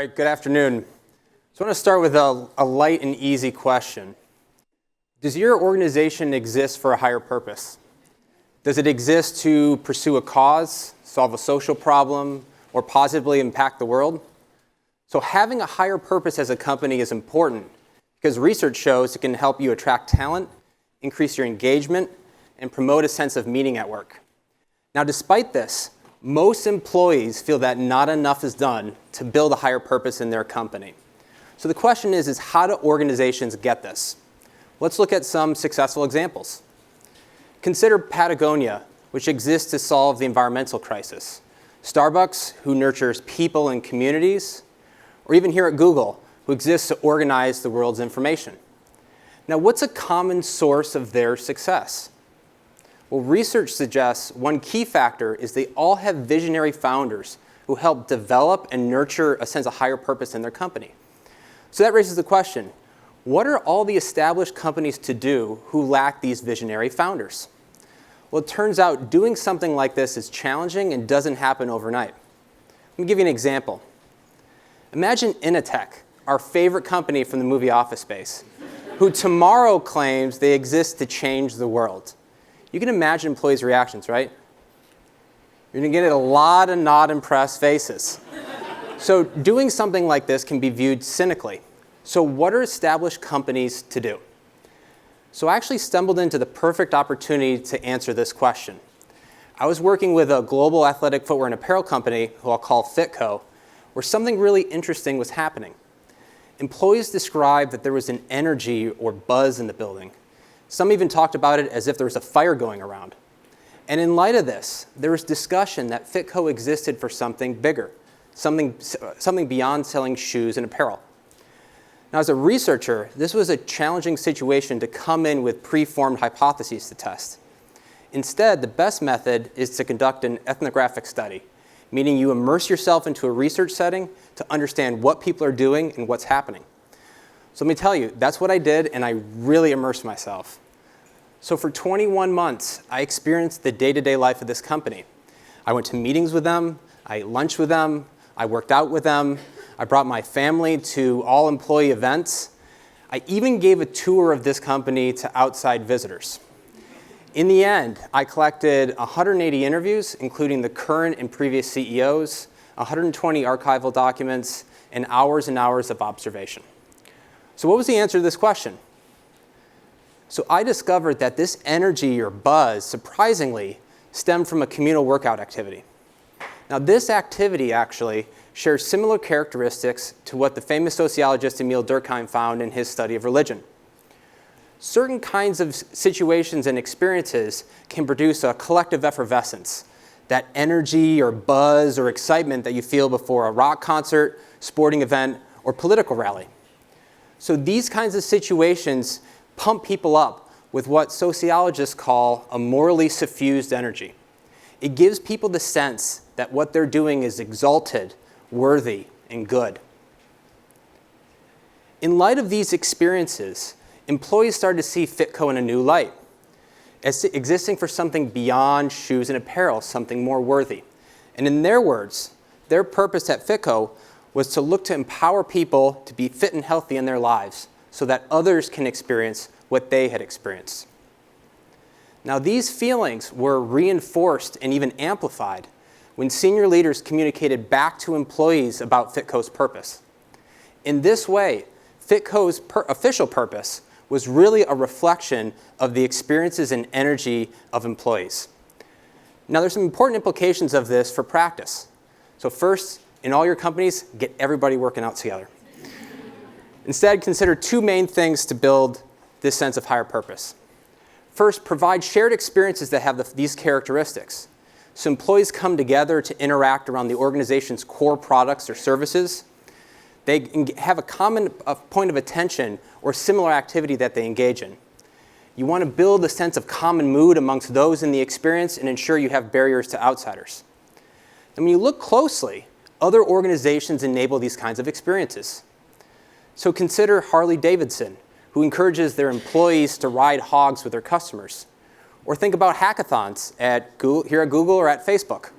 right, good afternoon. So I want to start with a light and easy question. Does your organization exist for a higher purpose? Does it exist to pursue a cause, solve a social problem, or positively impact the world? So having a higher purpose as a company is important because research shows it can help you attract talent, increase your engagement, and promote a sense of meaning at work. Now, despite this, most employees feel that not enough is done to build a higher purpose in their company. So the question is how do organizations get this? Let's look at some successful examples. Consider Patagonia, which exists to solve the environmental crisis. Starbucks, who nurtures people and communities. Or even here at Google, who exists to organize the world's information. Now, what's a common source of their success? Well, research suggests one key factor is they all have visionary founders who help develop and nurture a sense of higher purpose in their company. So that raises the question, what are all the established companies to do who lack these visionary founders? Well, it turns out doing something like this is challenging and doesn't happen overnight. Let me give you an example. Imagine Initech, our favorite company from the movie Office Space, who tomorrow claims they exist to change the world. You can imagine employees' reactions, right? You're going to get a lot of not impressed faces. So doing something like this can be viewed cynically. So what are established companies to do? So I actually stumbled into the perfect opportunity to answer this question. I was working with a global athletic footwear and apparel company, who I'll call Fitco, where something really interesting was happening. Employees described that there was an energy or buzz in the building. Some even talked about it as if there was a fire going around. And in light of this, there was discussion that Fitco existed for something bigger, something beyond selling shoes and apparel. Now, as a researcher, this was a challenging situation to come in with pre-formed hypotheses to test. Instead, the best method is to conduct an ethnographic study, meaning you immerse yourself into a research setting to understand what people are doing and what's happening. So let me tell you, that's what I did, and I really immersed myself. So for 21 months, I experienced the day-to-day life of this company. I went to meetings with them, I ate lunch with them, I worked out with them, I brought my family to all employee events. I even gave a tour of this company to outside visitors. In the end, I collected 180 interviews, including the current and previous CEOs, 120 archival documents, and hours of observation. So what was the answer to this question? So I discovered that this energy or buzz, surprisingly, stemmed from a communal workout activity. Now, this activity actually shares similar characteristics to what the famous sociologist Emile Durkheim found in his study of religion. Certain kinds of situations and experiences can produce a collective effervescence, that energy or buzz or excitement that you feel before a rock concert, sporting event, or political rally. So these kinds of situations pump people up with what sociologists call a morally suffused energy. It gives people the sense that what they're doing is exalted, worthy, and good. In light of these experiences, employees started to see Fitco in a new light, as existing for something beyond shoes and apparel, something more worthy. And in their words, their purpose at Fitco was to look to empower people to be fit and healthy in their lives so that others can experience what they had experienced. Now, these feelings were reinforced and even amplified when senior leaders communicated back to employees about Fitco's purpose. In this way, Fitco's official purpose was really a reflection of the experiences and energy of employees. Now, there's some important implications of this for practice. So first, in all your companies, get everybody working out together. Instead, consider two main things to build this sense of higher purpose. First, provide shared experiences that have these characteristics. So employees come together to interact around the organization's core products or services. They have a common point of attention or similar activity that they engage in. You want to build a sense of common mood amongst those in the experience and ensure you have barriers to outsiders. And when you look closely, other organizations enable these kinds of experiences. So consider Harley-Davidson, who encourages their employees to ride hogs with their customers. Or think about hackathons here at Google or at Facebook.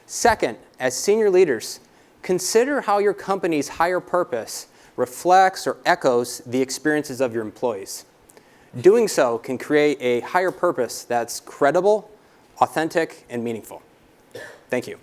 Second, as senior leaders, consider how your company's higher purpose reflects or echoes the experiences of your employees. Doing so can create a higher purpose that's credible, authentic, and meaningful. Thank you.